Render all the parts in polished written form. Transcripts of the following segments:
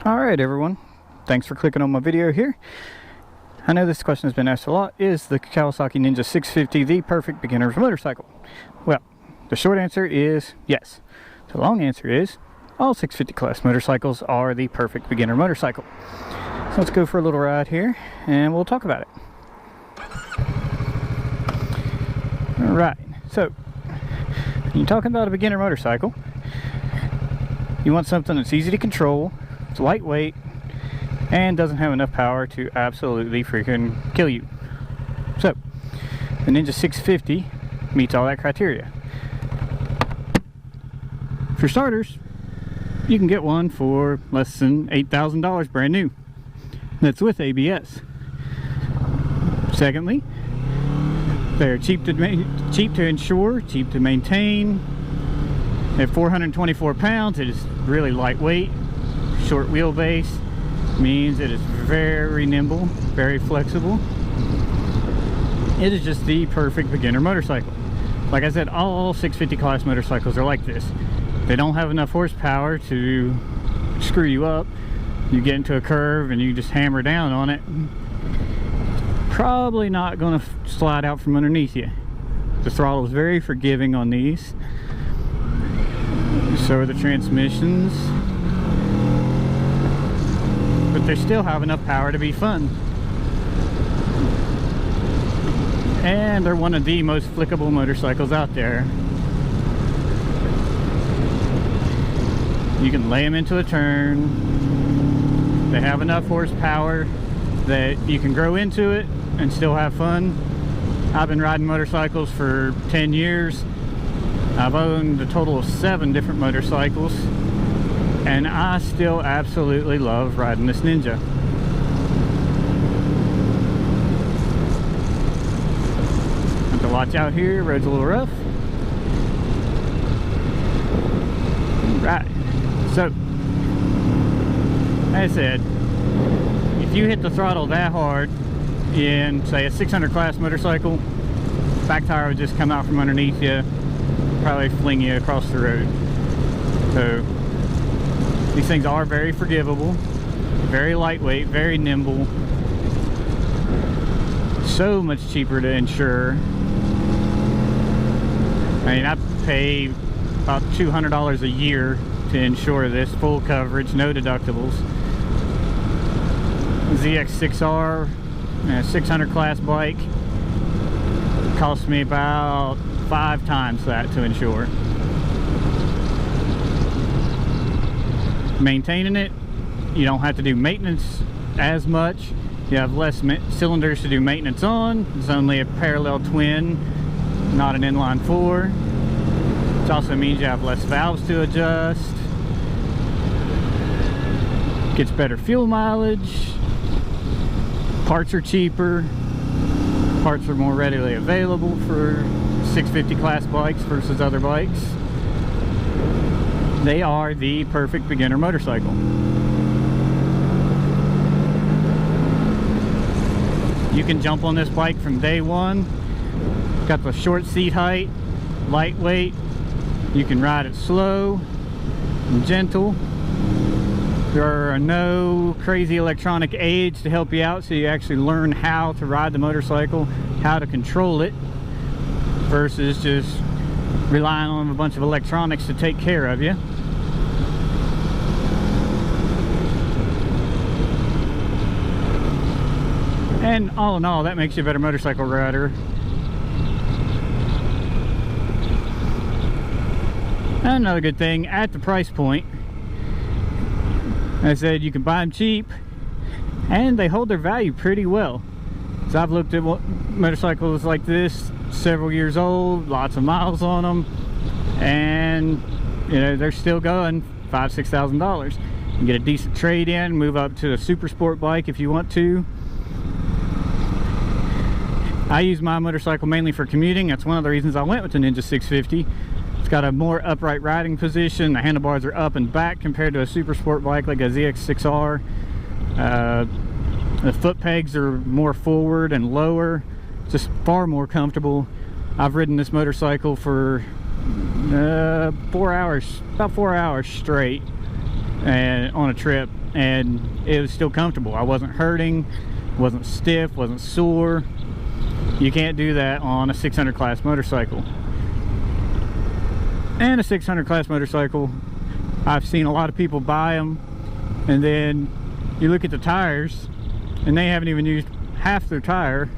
Alright everyone, thanks for clicking on my video here. I know this question has been asked a lot. Is the Kawasaki Ninja 650 the perfect beginner's motorcycle? Well, the short answer is yes. The long answer is all 650 class motorcycles are the perfect beginner motorcycle. So let's go for a little ride here and we'll talk about it. Alright, so when you're talking about a beginner motorcycle, you want something that's easy to control, it's lightweight, and doesn't have enough power to absolutely freaking kill you. So the Ninja 650 meets all that criteria. For starters, you can get one for less than $8,000 brand new. That's with ABS. Secondly, they're cheap to insure, cheap to maintain. They have 424 pounds. It is really lightweight. Short wheelbase means it is very nimble, very flexible. It is just the perfect beginner motorcycle. Like I said, all 650 class motorcycles are like this. They don't have enough horsepower to screw you up. You get into a curve and you just hammer down on it, probably not going to slide out from underneath you. The throttle is very forgiving on these. So are the transmissions. But they still have enough power to be fun. And they're one of the most flickable motorcycles out there. You can lay them into a turn. They have enough horsepower that you can grow into it and still have fun. I've been riding motorcycles for 10 years. I've owned a total of 7 different motorcycles, and I still absolutely love riding this Ninja. Have to watch out here, road's a little rough. Right, so as I said, if you hit the throttle that hard in, say, a 600 class motorcycle, back tire would just come out from underneath you, probably fling you across the road. So these things are very forgivable, very lightweight, very nimble, so much cheaper to insure. I mean, I pay about $200 a year to insure this, full coverage, no deductibles. ZX6R, a 600 class bike, cost me about 5 times that to insure. Maintaining it, you don't have to do maintenance as much. You have less cylinders to do maintenance on. It's only a parallel twin, not an inline 4. It also means you have less valves to adjust. Gets better fuel mileage. Parts are cheaper. Parts are more readily available for 650 class bikes versus other bikes. They are the perfect beginner motorcycle. You can jump on this bike from day one. Got the short seat height, lightweight. You can ride it slow and gentle. There are no crazy electronic aids to help you out, so you actually learn how to ride the motorcycle, how to control it, versus just relying on a bunch of electronics to take care of you. And all in all, that makes you a better motorcycle rider. And another good thing, at the price point, I said you can buy them cheap and they hold their value pretty well. So I've looked at motorcycles like this, several years old, lots of miles on them, and you know, they're still going $5,000–6,000. You can get a decent trade-in, move up to a super sport bike if you want to. I use my motorcycle mainly for commuting. That's one of the reasons I went with the Ninja 650. It's got a more upright riding position. The handlebars are up and back compared to a super sport bike like a ZX6R. The foot pegs are more forward and lower, just far more comfortable. I've ridden this motorcycle for 4 hours, about 4 hours straight, and on a trip, and it was still comfortable. I wasn't hurting, wasn't stiff, wasn't sore. You can't do that on a 600 class motorcycle. And a 600 class motorcycle, I've seen a lot of people buy them, and then you look at the tires and they haven't even used half their tire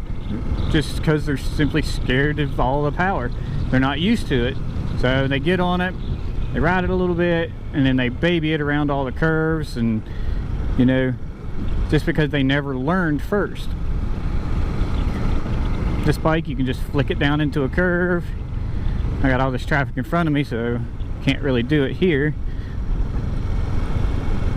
just because they're simply scared of all the power. They're not used to it. So they get on it, they ride it a little bit, and then they baby it around all the curves, and you know, just because they never learned first. This bike, you can just flick it down into a curve. I got all this traffic in front of me, so can't really do it here.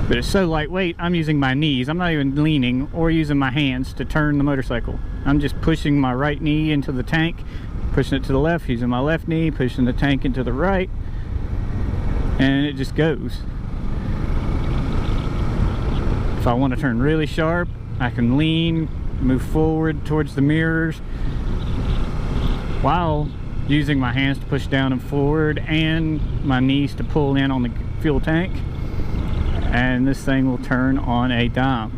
But it's so lightweight, I'm using my knees. I'm not even leaning or using my hands to turn the motorcycle. I'm just pushing my right knee into the tank, pushing it to the left, using my left knee, pushing the tank into the right, and it just goes. If I want to turn really sharp, I can lean, move forward towards the mirrors while using my hands to push down and forward and my knees to pull in on the fuel tank, and this thing will turn on a dime.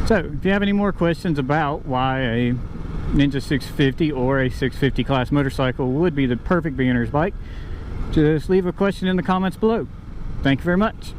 So if you have any more questions about why a Ninja 650 or a 650 class motorcycle would be the perfect beginner's bike, just leave a question in the comments below. Thank you very much.